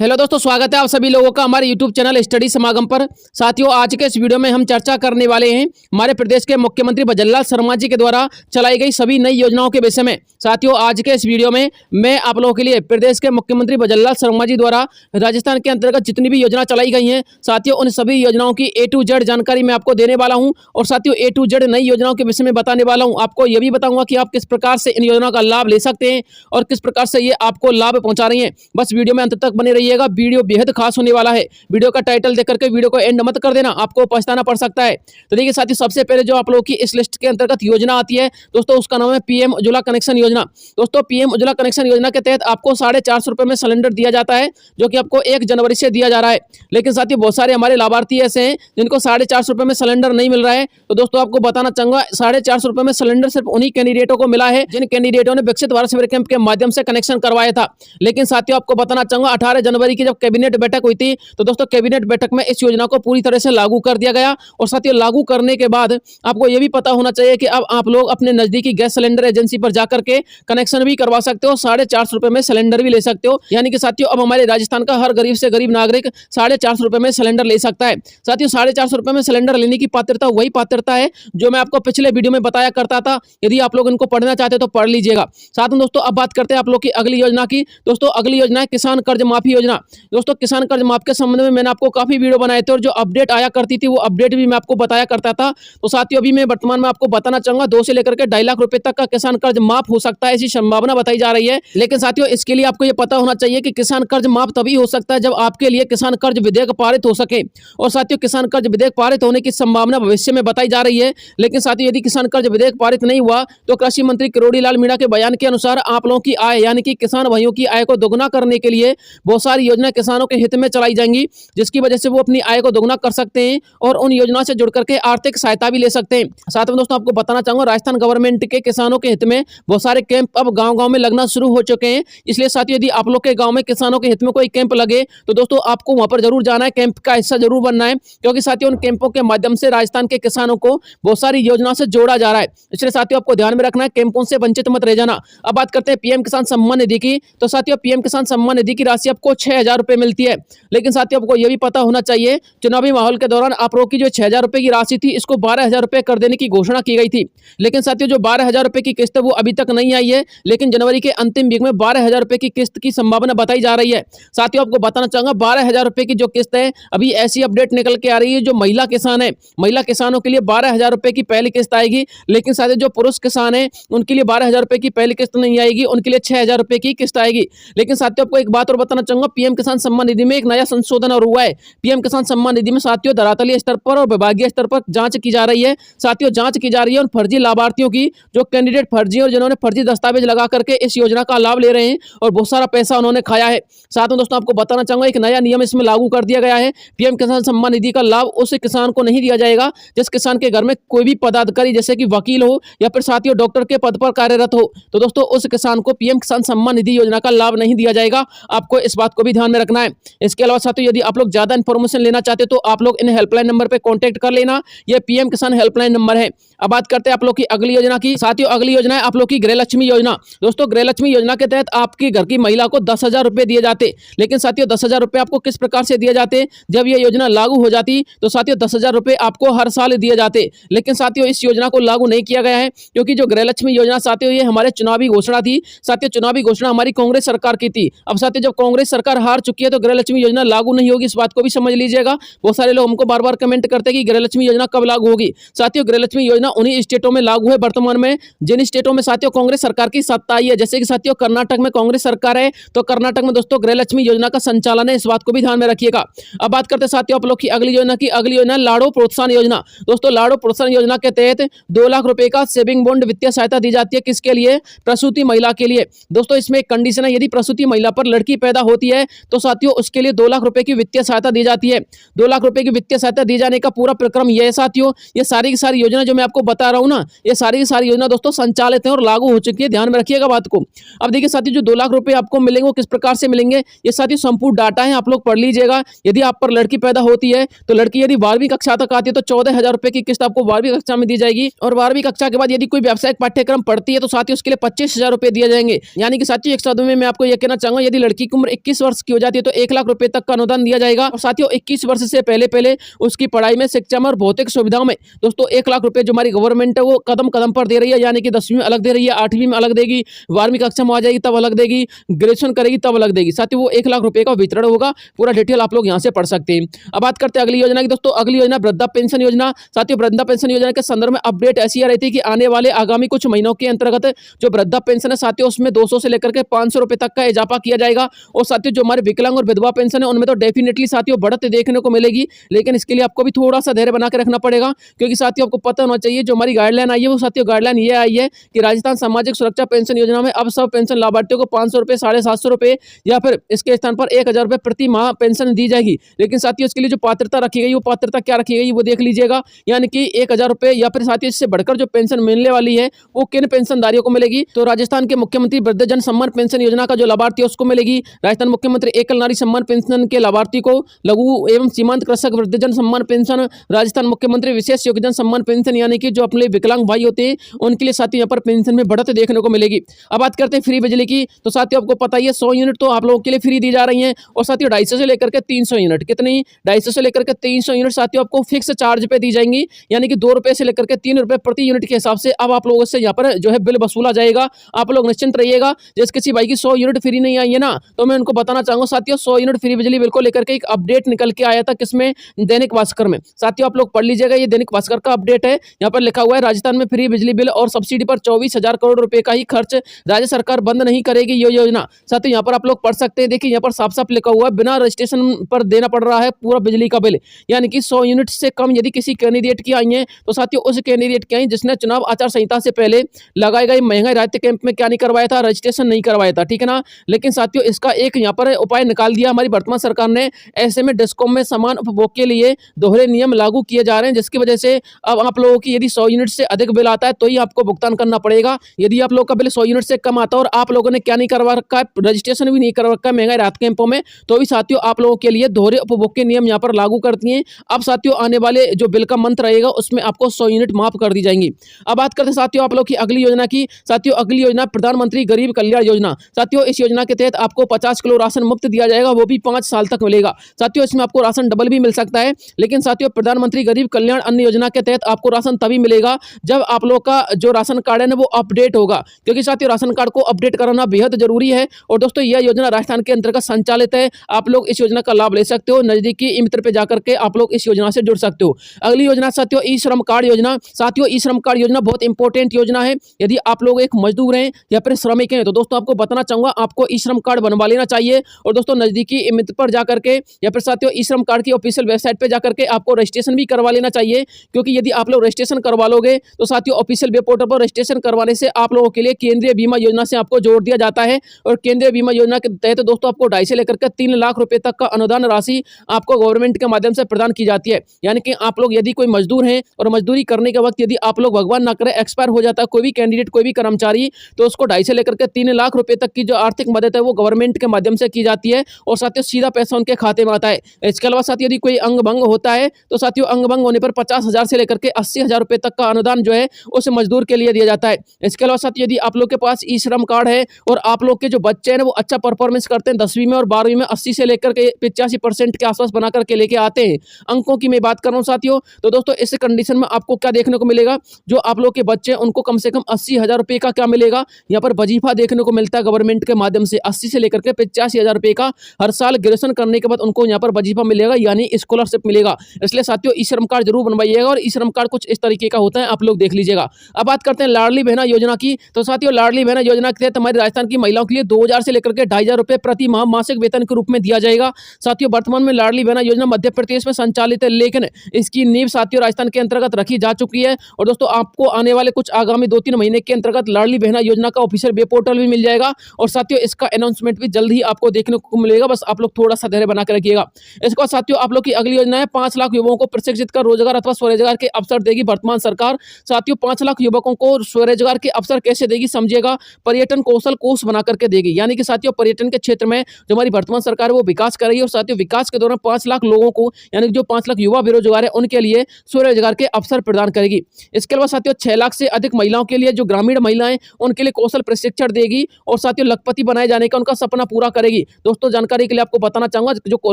Hello दोस्तों, स्वागत है आप सभी लोगों का हमारे यूट्यूब चैनल स्टडी समागम पर। साथियों, आज के इस वीडियो में हम चर्चा करने वाले हैं हमारे प्रदेश के मुख्यमंत्री भजनलाल शर्मा जी के द्वारा चलाई गई सभी नई योजनाओं के विषय में। साथियों, आज के इस वीडियो में मैं आप लोगों के लिए प्रदेश के मुख्यमंत्री भजनलाल शर्मा जी द्वारा राजस्थान के अंतर्गत जितनी भी योजना चलाई गई हैं, साथियों उन सभी योजनाओं की A to Z जानकारी मैं आपको देने वाला हूँ। और साथियों, A to Z नई योजनाओं के विषय में बताने वाला हूँ। आपको यह भी बताऊंगा कि आप किस प्रकार से इन योजनाओं का लाभ ले सकते हैं और किस प्रकार से ये आपको लाभ पहुंचा रही है। बस वीडियो में अंत तक बने रहिएगा, वीडियो बेहद खास होने वाला है। वीडियो का टाइटल देख करके वीडियो को एंड मत कर देना, आपको पछताना पड़ सकता है। तो देखिए साथियों, सबसे पहले जो आप लोगों की इस लिस्ट के अंतर्गत योजना आती है दोस्तों, उसका नाम है पीएम उज्ज्वला कनेक्शन योजना। दोस्तों, पीएम उज्ज्वला कनेक्शन योजना के तहत आपको 450 रुपए में सिलेंडर दिया जाता है, जो कि आपको 1 जनवरी से दिया जा रहा है। लेकिन साथियों, बहुत सारे हमारे लाभार्थी ऐसे हैं जिनको 450 रुपए में सिलेंडर नहीं मिल रहा है। तो दोस्तों, आपको बताना चाहूंगा 450 रुपए में सिलेंडर सिर्फ उन्हीं कैंडिडेटों को मिला है जिन कैंडिडेटों ने विकसित भारत शिविर कैंप के माध्यम से कनेक्शन करवाया था। लेकिन साथियों, आपको बताना चाहूंगा 18 जनवरी की जब कैबिनेट बैठक हुई थी, तो दोस्तों कैबिनेट बैठक में इस योजना को पूरी तरह से लागू कर दिया गया। और साथियों, लागू करने के बाद आपको यह भी पता होना चाहिए कि अब आप लोग अपने नजदीकी गैस सिलेंडर एजेंसी पर जाकर के कनेक्शन भी करवा सकते हो, 450 रुपए में सिलेंडर भी ले सकते हो। यानी कि साथियों, अब हमारे राजस्थान का हर गरीब से गरीब नागरिक 450 रुपए में सिलेंडर ले सकता है। साथियों, 450 रुपए में सिलेंडर लेने की पात्रता वही पात्रता है जो मैं आपको पिछले वीडियो में बताया करता था। यदि आप लोग इनको पढ़ना चाहते तो पढ़ लीजिएगा। साथ में दोस्तों, अब बात करते हैं आप लोग की अगली योजना की। दोस्तों, अगली योजना है किसान कर्ज माफी योजना। दोस्तों, किसान कर्ज माफ के संबंध में मैंने आपको काफी वीडियो बनाए थे और जो अपडेट आया करती थी वो अपडेट भी मैं आपको बताया करता था। तो साथियों, अभी मैं वर्तमान में आपको बताना चाहूंगा 2 से लेकर के 2.5 लाख रुपए तक का किसान कर्ज माफ हो सकता है, ऐसी संभावना बताई जा रही है। लेकिन साथियों, इसके लिए आपको ये पता होना चाहिए कि किसान कर्ज माफ तभी हो सकता है जब आपके लिए किसान कर्ज विधेयक पारित हो सके। और साथियों, किसान कर्ज विधेयक पारित होने की संभावना भविष्य में बताई जा रही है। लेकिन साथियों, यदि किसान कर्ज विधेयक पारित नहीं हुआ तो कृषि मंत्री किरोड़ी लाल मीणा के बयान के अनुसार आप लोगों की आय यानी कि किसान भाइयों की आय को दोगुना करने के लिए बहुत सारी योजनाएं किसानों के हित में चलाई जाएंगी, जिसकी वजह से वो अपनी आय को दोगुना कर सकते हैं और उन योजनाओं से जुड़ करके आर्थिक सहायता भी ले सकते हैं। साथ में दोस्तों, आपको बताना चाहूंगा राजस्थान गवर्नमेंट के किसानों के हित में बहुत सारे कैंप अब गांव-गांव में लगना शुरू हो चुके हैं। इसलिए साथियों, यदि आप लोग के गांव में किसानों के हित में कोई कैंप लगे तो दोस्तों आपको वहां पर जरूर जाना है, कैंप का हिस्सा जरूर बनना है, क्योंकि साथियों उन कैंपों के माध्यम से राजस्थान के किसानों को बहुत सारी योजनाओं से जोड़ा जा रहा है। इसलिए साथियों, आपको ध्यान में रखना है, कैंपों से वंचित मत रह जाना। अब बात करते हैं पीएम किसान सम्मान निधि की। तो साथियों, पीएम किसान सम्मान निधि की राशि आपको 6000 रुपए मिलती है। लेकिन साथियों, आपको यह भी पता होना चाहिए चुनावी माहौल के दौरान आप लोगों की जो 6000 रुपए की राशि थी, इसको 12000 रुपए कर देने की घोषणा की गई थी। लेकिन साथियों, जो 12000 रुपए की किस्त है वो अभी तक नहीं आई है। लेकिन जनवरी के अंतिम वीक में 12000 रुपए की किस्त की संभावना बताई जा रही है। साथियों, आपको बताना चाहूंगा 12000 रुपए की जो किस्त है, अभी ऐसी अपडेट निकल के आ रही है जो महिला किसान है, महिला किसानों के लिए 12000 रुपए की पहली किस्त आएगी। लेकिन साथियों, जो पुरुष किसान है उनके लिए 12000 रुपए की पहली किस्त नहीं आएगी, उनके लिए 6000 रुपए की किस्त आएगी। लेकिन साथियों, आपको एक बात और बताना चाहूंगा, पीएम किसान सम्मान निधि में एक नया संशोधन और हुआ है। पीएम किसान सम्मान निधि में साथियों धरातलीय स्तर पर और विभागीय स्तर पर जांच की जा रही है। साथियों, जांच की जा रही है उन फर्जी लाभार्थियों की जो कैंडिडेट फर्जी और जिन्होंने फर्जी दस्तावेज लगा करके इस योजना का लाभ ले रहे हैं और बहुत सारा पैसा उन्होंने खाया है। साथ में दोस्तों, आपको बताना चाहूंगा एक नया नियम इसमें लागू कर दिया गया है। पीएम किसान सम्मान निधि का लाभ उस किसान को नहीं दिया जाएगा जिस किसान के घर में कोई भी पदाधिकारी जैसे कि वकील हो या फिर साथियों डॉक्टर के पद पर कार्यरत हो। तो दोस्तों, उस किसान को पीएम किसान सम्मान निधि योजना का लाभ नहीं दिया जाएगा। आपको इस बात को भी ध्यान में रखना है। इसके अलावा साथियों, यदि आप लोग ज्यादा इंफॉर्मेशन लेना चाहते तो आप लोग इन हेल्पलाइन नंबर पर कॉन्टैक्ट कर लेना। यह पीएम किसान हेल्पलाइन नंबर है। अब बात करते हैं आप लोग की अगली योजना की। साथियों, अगली योजना है आप लोग की गृहलक्ष्मी योजना। दोस्तों, गृहलक्ष्मी योजना के तहत आपके घर की महिला को 10,000 रुपए दिए जाते। लेकिन साथियों, 10,000 रुपए आपको किस प्रकार से दिए जाते? जब यह योजना लागू हो जाती तो साथियों 10,000 रुपए आपको हर साल दिए जाते। लेकिन साथियों, इस योजना को लागू नहीं किया गया है क्योंकि जो गृहलक्ष्मी योजना साथियों ये हमारे चुनावी घोषणा थी। साथियों, चुनावी घोषणा हमारी कांग्रेस सरकार की थी। अब साथियों, जब कांग्रेस सरकार हार चुकी है तो गृहलक्ष्मी योजना लागू नहीं होगी, इस बात को भी समझ लीजिएगा। बहुत सारे लोग हमको बार बार कमेंट करते हैं कि गृहलक्ष्मी योजना कब लागू होगी। साथियों, गृहलक्ष्मी योजना उन्हीं स्टेटों में लागू है वर्तमान में जिन स्टेटों में साथियों कांग्रेस सरकार की सत्ता आई है। जैसे कि साथियों कर्नाटक में कांग्रेस सरकार है तो कर्नाटक में दोस्तों गृहलक्ष्मी योजना का संचालन है, इस बात को भी ध्यान में रखिएगा। अब बात करते हैं साथियों आप लोग की अगली योजना की। अगली योजना लाड़ो प्रोत्साहन योजना। दोस्तों, लाड़ो प्रोत्साहन योजना के तहत 2 लाख रुपए का सेविंग बॉन्ड वित्तीय सहायता दी जाती है। किसके लिए? प्रसूति महिला के लिए। दोस्तों, इसमें एक कंडीशन है, यदि प्रसूति महिला पर लड़की पैदा होती है तो साथियों उसके लिए 2 लाख रुपए की वित्तीय सहायता दी जाती है। 2 लाख रुपए की वित्तीय सहायता दी जाने का पूरा प्रक्रम यह है साथियों, ये सारी की सारी योजना जो मैं आपको बता रहा हूं ना, ये सारी की सारी योजना दोस्तों संचालित है और लागू हो चुकी है। ध्यान में रखिएगा बात को। अब देखिए साथियों, जो 2 लाख रुपए आपको मिलेंगे वो किस प्रकार से मिलेंगे, ये साथियों संपूर्ण डाटा है, आप लोग पढ़ लीजिएगा। यदि आप पर लड़की पैदा होती है तो लड़की यदि 12वीं कक्षा तक आती है तो 14,000 रुपए की किस्त आपको 12वीं कक्षा में दी जाएगी। और 12वीं कक्षा के बाद यदि कोई व्यावसायिक पाठ्यक्रम पढ़ती है तो साथियों उसके लिए 25,000 रुपए दिए जाएंगे। यानी कि साथियों एक शब्द में मैं आपको यह कहना चाहूंगा, यदि लड़की की उम्र 21 वर्ष की हो जाती है तो 1 लाख रुपए तक का अनुदान दिया जाएगा। और साथियों 21 वर्ष से पहले उसकी पढ़ाई में, शिक्षा में और भौतिक सुविधाओं में दोस्तों 1 लाख रुपए जो हमारी गवर्नमेंट है वो कदम-कदम पर दे रही है, यानी कि 10वीं में अलग दे रही है, 8वीं में अलग देगी, 12वीं कक्षा में आ जाएगी तब अलग देगी, ग्रेजुएशन करेगी तब अलग देगी। साथियों वो 1 लाख रुपए का वितरण होगा। पूरा डिटेल आप लोग यहाँ से पढ़ सकते हैं। अब बात करते हैं अगली योजना की दोस्तों। अगली योजना वृद्धा पेंशन योजना। साथियों वृद्धा पेंशन योजना के संदर्भ में अपडेट ऐसी आ रही थी कि आने वाले आगामी कुछ महीनों के अंतर्गत जो वृद्धा पेंशन है साथियों उसमें 200 से लेकर के 500 रुपए तक का इजाफा किया जाएगा। और साथियों जो हमारे विकलांग और विधवा पेंशन है उनमें तो डेफिनेटली साथियों बढ़त देखने को मिलेगी, लेकिन इसके लिए आपको भी थोड़ा सा धैर्य बना के रखना पड़ेगा, क्योंकि साथियों आपको पता होना चाहिए जो हमारी गाइडलाइन आई है वो साथियों गाइडलाइन ये आई है कि राजस्थान सामाजिक सुरक्षा पेंशन योजना में अब सब पेंशन लाभार्थियों को 500 रुपए, 750 रुपए या फिर इसके स्थान पर 1000 रुपए प्रति माह पेंशन दी जाएगी। लेकिन साथियों इसके लिए जो पात्रता रखी गई वो पात्रता क्या रखी गई वो देख लीजिएगा, यानी कि 1000 रुपए या फिर साथियों इससे बढ़कर जो पेंशन मिलने वाली है वो किन पेंशनधारियों को मिलेगी। तो राजस्थान के मुख्यमंत्री वृद्धजन सम्मान पेंशन योजना का जो लाभार्थी है उसको मिलेगी। राजस्थान मुख्यमंत्री एकल नारी सम्मान पेंशन के लाभार्थी को लघु एवं सीमांत कृषक वृद्धजन सम्मान पेंशन, राजस्थान मुख्यमंत्री विशेष योगदान सम्मान पेंशन यानी कि जो अपने विकलांग भाई होते हैं उनके लिए साथियों यहाँ पर पेंशन में बढ़त देखने को मिलेगी। अब बात करते हैं फ्री बिजली की, तो साथियों आपको पता ही है 100 यूनिट तो आप लोगों के लिए फ्री दी जा रही है। और साथियों 250 से लेकर के 300 यूनिट, कितनी 250 से लेकर के 300 यूनिट साथियों आपको फिक्स चार्ज पे दी जाएंगी, यानी कि 2 रुपए से लेकर के 3 रुपए प्रति यूनिट के हिसाब से अब आप लोगों से यहाँ पर जो है बिल वसूला जाएगा। आप लोग निश्चिंत रहिएगा। जैसे किसी भाई की 100 यूनिट फ्री नहीं आई है ना, तो मैं उनको बताना चाहूंगा साथियों 100 यूनिट फ्री बिजली बिल को लेकर के एक अपडेट निकल के आया था, किसमें, दैनिक भास्कर में। साथियों आप लोग पढ़ लीजिएगा, ये दैनिक भास्कर का अपडेट है। यहाँ पर लिखा हुआ है राजस्थान में फ्री बिजली बिल और सब्सिडी पर 24,000 करोड़ रुपए का ही खर्च, राज्य सरकार बंद नहीं करेगी ये योजना। साथियों यहाँ पर आप लोग पढ़ सकते हैं, देखिए यहाँ पर साफ साफ लिखा हुआ है बिना रजिस्ट्रेशन पर देना पड़ रहा है पूरा बिजली का बिल, यानी कि 100 यूनिट से कम यदि किसी कैंडिडेट की आई है तो साथियों उस कैंडिडेट की आई जिसने चुनाव आचार संहिता से पहले लगाए गए महंगाई राहत कैंप में क्या नहीं करवाया था, रजिस्ट्रेशन नहीं करवाया था, ठीक है ना। लेकिन साथियों इसका एक यहाँ पर उपाय निकाल दिया हमारी वर्तमान सरकार ने। ऐसे में डिस्कॉम में समान उपभोग के लिए दोहरे नियम लागू किए जा रहे हैं, जिसकी वजह से अब आप लोगों की यदि 100 यूनिट से अधिक बिल आता है तो ही आपको भुगतान करना पड़ेगा। यदि आप लोगों का बिल 100 यूनिट से कम आता है और आप लोगों ने क्या नहीं करवा रखा है, रजिस्ट्रेशन भी नहीं करवा रखा है महंगाई राहत कैंपों में, तो भी साथियों आप लोगों के लिए दोहरे उपभोग के नियम यहाँ पर लागू करती हैं। अब साथियों आने वाले जो बिल का मंथ रहेगा उसमें आपको 100 यूनिट माफ कर दी जाएंगी। अब बात करते हैं साथियों आप लोग की अगली योजना की। साथियों अगली योजना प्रधानमंत्री गरीब कल्याण योजना। साथियों इस योजना के तहत आपको 50 किलो राशन मुफ्त दिया जाएगा, वो भी 5 साल तक मिलेगा। साथियों इसमें आपको राशन डबल भी मिल सकता है, लेकिन साथियों प्रधानमंत्री गरीब कल्याण अन्न योजना के तहत आपको राशन तभी मिलेगा जब आप लोग का जो राशन कार्ड है ना वो अपडेट होगा, क्योंकि साथियों राशन कार्ड को अपडेट कराना बेहद जरूरी है। और दोस्तों यह योजना राजस्थान के अंतर्गत संचालित है, आप लोग इस योजना का लाभ ले सकते हो। नजदीकी ई मित्र पे जाकर के आप लोग इस योजना से जुड़ सकते हो। अगली योजना साथियों ई श्रम कार्ड योजना। साथियों ई श्रम कार्ड योजना बहुत इंपॉर्टेंट योजना है। यदि आप लोग एक मजदूर हैं या फिर श्रमिक हैं तो दोस्तों आपको बताना चाहूंगा आपको ई श्रम कार्ड बनवा लेना चाहिए। और दोस्तों नजदीकी ई मित्र पर जाकर के या फिर साथियों ई श्रम कार्ड की ऑफिशियल वेबसाइट पे जाकर के आपको रजिस्ट्रेशन भी करवा लेना चाहिए, क्योंकि यदि आप लोग रजिस्ट्रेशन करवा लोगे तो साथियों ऑफिशियल वेब पोर्टल पर रजिस्ट्रेशन करवाने से आप लोगों के लिए केंद्रीय बीमा योजना से आपको जोड़ दिया जाता है। और केंद्रीय बीमा योजना के तहत दोस्तों आपको 2.5 से लेकर के 3 लाख रुपए तक का अनुदान राशि आपको गवर्नमेंट के माध्यम से प्रदान की जाती है। यानी कि आप लोग यदि कोई मजदूर हैं और मजदूरी करने के वक्त यदि आप लोग भगवान ना करे एक्सपायर हो जाता है कोई भी कैंडिडेट, कोई भी कर्मचारी, तो उसको 2.5 से लेकर के 3 लाख रुपए तक की जो आर्थिक मदद है वो गवर्नमेंट के माध्यम से की जाती है और साथियों सीधा पैसा उनके खाते में आता है। इसके अलावा साथियों यदि कोई अंग भंग होता है तो साथियों अंग भंग होने पर 50,000 से लेकर के 80,000 रुपए तक का अनुदान जो है उस मजदूर के लिए दिया जाता है। इसके अलावा साथियों यदि आप लोग के पास ई श्रम कार्ड है और आप लोग के जो बच्चे हैं वो अच्छा परफॉर्मेंस करते हैं 10वीं में और 12वीं में 80 से लेकर के 85% के आसपास बना करके लेके आते हैं, अंकों की मैं बात कर रहा हूँ साथियों, तो दोस्तों इस कंडीशन में आपको क्या देखने को मिलेगा, जो आप लोग के बच्चे हैं उनको कम से कम 80,000 रुपए का क्या मिलेगा, यहाँ पर वजीफा देखने को मिलता है गवर्नमेंट के माध्यम से 80 से लेकर के 85,000 रुपए का हर साल ग्रेजुएशन करने के बाद उनको यहाँ पर वजीफा मिलेगा, यानी स्कॉलरशिप मिलेगा। इसलिए साथियों ई श्रम कार्ड जरूर बनवाइएगा और ई श्रम कार्ड कुछ इस तरीके का होता है, आप लोग देख लीजिएगा। अब बात करते हैं लाडली बहना योजना की। तो साथियों लाडली बहना योजना के तहत हमारे राजस्थान की महिलाओं के लिए 2,000 से लेकर के 2,500 रुपए प्रति माह मासिक वेतन के रूप में दिया जाएगा। साथियों वर्तमान में लाडली बहना योजना मध्य प्रदेश में संचालित है, लेकिन इसकी नींव साथियों राजस्थान के अंतर्गत रखी जा चुकी है। और दोस्तों आपको आने वाले कुछ आगामी 2-3 महीने के अंतर्गत लाडली बहना योजना का ऑफिशियल वेब पोर्टल भी मिल जाएगा और साथियों इसका अनाउंसमेंट भी जल्द ही आपको देखने को मिलेगा, बस आप लोग थोड़ा सा धैर्य बना के रखिएगा। इसके बाद साथियों आप लोग की अगली योजना है 5 लाख युवाओं को प्रशिक्षित कर रोजगार अथवा स्वरोजगार के अवसर देगी वर्तमान सरकार। साथियों 5 लाख युवकों को स्वरोजगार के अवसर कैसे देगी समझिएगा, पर्यटन कौशल कोष बना करके देगी। यानी कि साथियों पर्यटन के क्षेत्र में जो हमारी वर्तमान सरकार है वो विकास कर रही है और साथियों विकास के दौरान 5 लाख लोगों को यानी जो 5 लाख युवा बेरोजगार है उनके लिए स्वरोजगार के अवसर प्रदान करेगी। इसके अलावा साथियों 6 लाख से अधिक महिलाओं के लिए जो ग्रामीण महिलाएं उनके लिए कौशल प्रशिक्षण देगी और साथियों लखपति बनाए जाने का उनका सपना पूरा करेगी। मिलेगी। दोस्तों जानकारी के लिए आपको बताना चाहूँगा, जो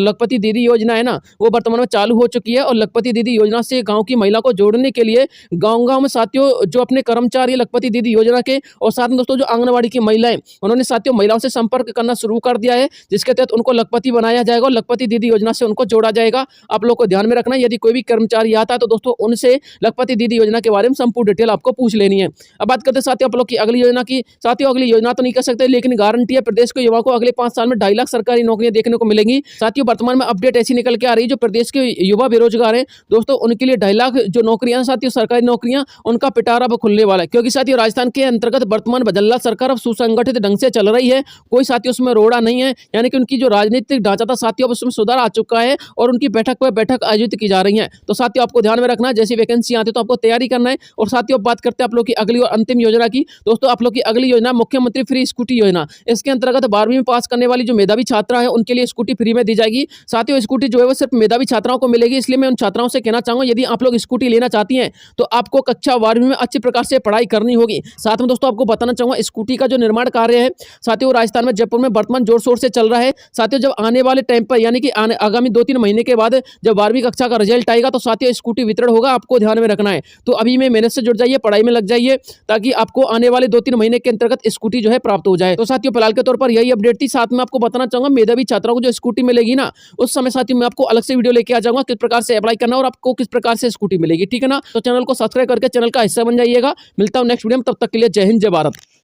लखपति दीदी योजना है ना, वो वर्तमान में चालू हो चुकी है और लखपति दीदी योजना से गाँव की महिला को जोड़ने के लिए गाँव-गाँव में साथियों जो अपने कर्मचारी लखपति दीदी योजना के और साथ में दोस्तों जो आंगनवाड़ी की महिलाएं, उन्होंने साथियों महिलाओं से संपर्क करना शुरू कर दिया है, जिसके तहत उनको लखपति बनाया जाएगा और लखपति दीदी योजना से उनको जोड़ा जाएगा। आप लोग को ध्यान में रखना है, यदि कोई भी कर्मचारी आता है तो दोस्तों उनसे लखपति दीदी योजना के बारे में संपूर्ण डिटेल आपको पूछ लेनी है। अब बात करते हैं साथियों आप लोग की अगली योजना की। साथियों अगली योजना तो नहीं कह सकते, लेकिन गारंटी है प्रदेश के युवाओं को अगले 5 साल में 2.5 लाख सरकारी नौकरियां देखने को मिलेंगी। साथियों वर्तमान में अपडेट ऐसी निकल के आ रही है, जो प्रदेश के युवा बेरोजगार हैं दोस्तों, उनके लिए 2.5 लाख जो नौकरियां साथियों सरकारी नौकरियां, उनका पिटारा अब खुलने वाला है। क्योंकि साथियों राजस्थान के अंतर्गत वर्तमान बजल्ला सरकार अब सुसंगठित ढंग से चल रही है, कोई साथियों उसमें रोड़ा नहीं है, यानी कि उनकी जो राजनीतिक ढांचा था साथियों अब उसमें सुधार आ चुका है और उनकी बैठक पर बैठक आयोजित की जा रही है। तो साथियों आपको ध्यान में रखना है, जैसी वैकेंसी आती है तो आपको तैयारी करना है। और साथियों बात करते हैं आप लोग की अगली और अंतिम योजना की। दोस्तों आप लोग की अगली योजना मुख्यमंत्री फ्री स्कूटी योजना। इसके अंतर्गत 12वीं में पास करने वाली जो मेधावी छात्रा है उनके लिए स्कूटी फ्री में दी जाएगी। साथियों स्कूटी जो है वो सिर्फ मेधावी छात्राओं को मिलेगी, इसलिए मैं उन छात्राओं से कहना चाहूंगा, यदि आप लोग स्कूटी लेना चाहती हैं तो आपको कक्षा 12वीं में अच्छी प्रकार से पढ़ाई करनी होगी। साथ में दोस्तों आपको बताना चाहूंगा, स्कूटी का जो निर्माण कार्य है साथियों राजस्थान में जयपुर में वर्तमान जोर शोर से चल रहा है। साथियों जब आने वाले टाइम पर यानी कि आगामी 2-3 महीने के बाद जब 12वीं कक्षा का रिजल्ट आएगा तो साथियों स्कूटी वितरण होगा, आपको ध्यान में रखना है। तो अभी में मेहनत से जुड़ जाइए, पढ़ाई में लग जाइए, ताकि आपको आने वाले 2-3 महीने के अंतर्गत स्कूटी जो है प्राप्त हो जाए। तो साथियों फिलहाल के तौर पर यही अपडेट थी। साथ में आपको बताना चाहूंगा, मेधावी छात्राओं को जो स्कूटी मिलेगी ना, उस समय साथियों मैं आपको अलग से वीडियो लेके आ जाऊंगा, किस प्रकार से अप्लाई करना और आपको किस प्रकार से स्कूटी मिलेगी, ठीक है ना। तो चैनल को सब्सक्राइब करके चैनल का हिस्सा बन जाइएगा। मिलता हूं नेक्स्ट वीडियो में, तब तक के लिए जय हिंद जय भारत।